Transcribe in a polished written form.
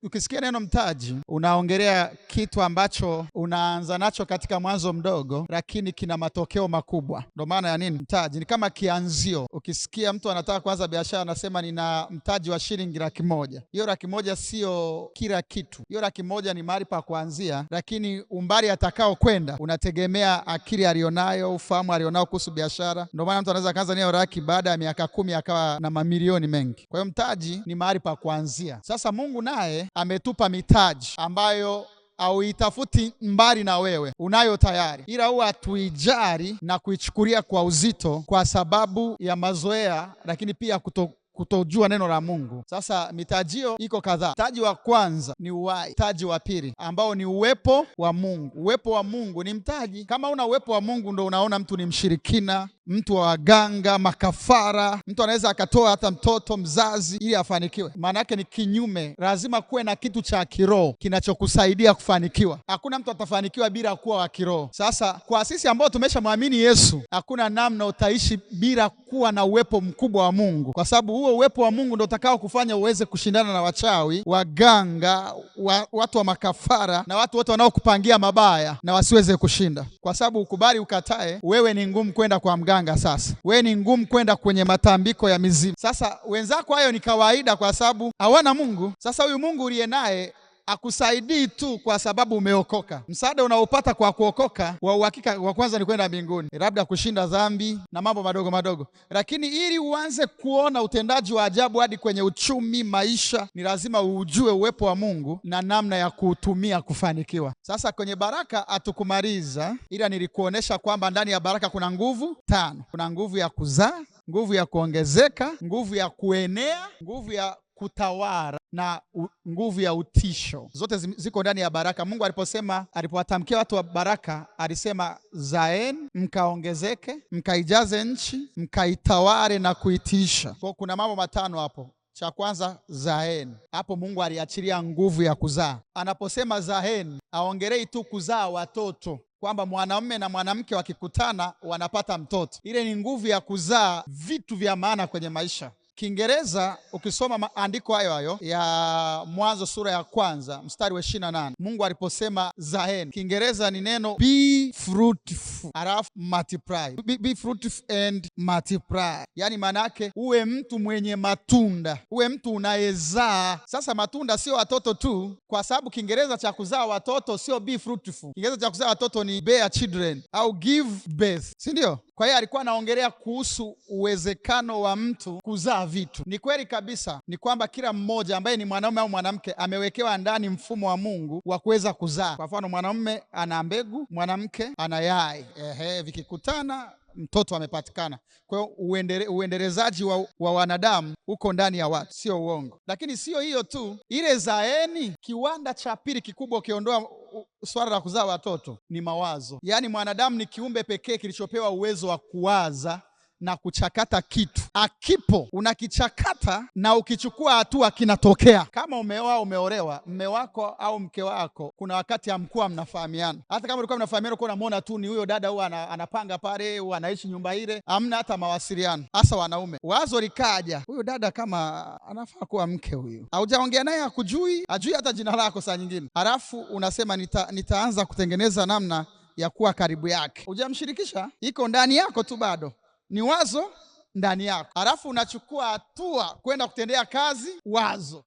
Ukisikia neno mtaji, unaongelea kitu ambacho unaanza nacho katika mwanzo mdogo, lakini kina matokeo makubwa. Ndio maana ya nini mtaji? Ni kama kianzio. Ukisikia mtu anataka kuanza biashara, anasema nina mtaji wa shilingi 100,000. Hiyo 100,000 sio kila kitu. Hiyo 100,000 ni mahali pa kuanzia, lakini umbali atakao kwenda unategemea akili alionayo, ufahamu alionao kuhusu biashara. Ndio maana mtu anaweza kaanza nayo laki, baada ya miaka 10 akawa na mamilioni mengi. Kwa hiyo mtaji ni mahali pa kuanzia. Sasa Mungu naye ametupa mitaji ambayo hauitafuti mbali na wewe, unayo tayari, ila huwa hatuijali na kuichukulia kwa uzito kwa sababu ya mazoea, lakini pia kutojua neno la Mungu. Sasa mitajio iko kadhaa. Mtaji wa kwanza ni uhai. Mtaji wa pili ambao ni uwepo wa Mungu. Uwepo wa Mungu ni mtaji. Kama una uwepo wa Mungu, ndo unaona mtu ni mshirikina, mtu wa waganga, makafara. Mtu anaweza akatoa hata mtoto mzazi ili afanikiwe. Maana yake ni kinyume. Lazima kuwe na kitu cha kiroho kinachokusaidia kufanikiwa. Hakuna mtu atafanikiwa bila kuwa wa kiroho. Sasa kwa sisi ambao tumeshamwamini Yesu, hakuna namna utaishi bila kuwa na uwepo mkubwa wa Mungu, kwa sababu huo uwepo wa Mungu ndio utakao kufanya uweze kushindana na wachawi, waganga, watu wa makafara na watu wote wanaokupangia mabaya, na wasiweze kushinda. Kwa sababu ukubali ukatae, wewe ni ngumu kwenda kwa mganga. Sasa wewe ni ngumu kwenda kwenye matambiko ya mizimu. Sasa wenzako hayo ni kawaida, kwa sababu hawana Mungu. Sasa huyu Mungu uliye naye akusaidii tu kwa sababu umeokoka. Msaada unaopata kwa kuokoka wa uhakika wa kwanza ni kwenda mbinguni, labda kushinda dhambi na mambo madogo madogo, lakini ili uanze kuona utendaji wa ajabu hadi kwenye uchumi, maisha, ni lazima ujue uwepo wa Mungu na namna ya kuutumia kufanikiwa. Sasa kwenye baraka hatukumaliza, ila nilikuonesha kwamba ndani ya baraka kuna nguvu 5. Kuna nguvu ya kuzaa, nguvu ya kuongezeka, nguvu ya kuenea, nguvu ya kutawala na nguvu ya utisho. Zote ziko ndani ya baraka. Mungu alipowatamkia watu wa baraka, alisema zaeni mkaongezeke, mkaijaze nchi, mkaitawale na kuitisha. Kwa kuna mambo 5 hapo. Cha kwanza, zaeni. Hapo Mungu aliachilia nguvu ya kuzaa. Anaposema zaeni, aongelei tu kuzaa watoto, kwamba mwanamume na mwanamke wakikutana wanapata mtoto. Ile ni nguvu ya kuzaa vitu vya maana kwenye maisha. Kiingereza ukisoma maandiko hayo ya Mwanzo sura ya 1 mstari wa 28, Mungu aliposema zaeni, Kiingereza ni neno be fruitful alafu multiply. Be fruitful and multiply, yaani maana yake uwe mtu mwenye matunda, uwe mtu unayezaa. Sasa matunda sio watoto tu, kwa sababu Kiingereza cha kuzaa watoto sio be fruitful. Kiingereza cha kuzaa watoto ni bear children au give birth, si ndio? Kwa hiyo alikuwa anaongelea kuhusu uwezekano wa mtu kuzaa vitu. Ni kweli kabisa, ni kwamba kila mmoja ambaye ni mwanaume au mwanamke amewekewa ndani mfumo wa Mungu wa kuweza kuzaa. Kwa mfano, mwanaume ana mbegu, mwanamke ana yai. Vikikutana mtoto amepatikana. Kwa hiyo uendelezaji wa wanadamu uko ndani ya watu, sio uongo. Lakini sio hiyo tu, ile zaeni, kiwanda cha pili kikubwa ukiondoa swala la kuzaa watoto ni mawazo. Yaani mwanadamu ni kiumbe pekee kilichopewa uwezo wa kuwaza na kuchakata kitu. Akipo unakichakata na ukichukua hatua kinatokea. Kama umeoa, umeolewa, mme wako au mke wako, kuna wakati hamkuwa mnafahamiana. Hata kama ulikuwa mnafahamiana, uko unamuona tu ni huyo dada, huwa anapanga pale, huwa anaishi nyumba ile, hamna hata mawasiliano. Hasa wanaume, wazo likaja, huyo dada kama anafaa kuwa mke huyu. Haujaongea naye, hakujui, hajui hata jina lako saa nyingine. Halafu unasema nitaanza kutengeneza namna ya kuwa karibu yake. Hujamshirikisha, iko ndani yako tu, bado ni wazo ndani yako. Halafu unachukua hatua kwenda kutendea kazi wazo.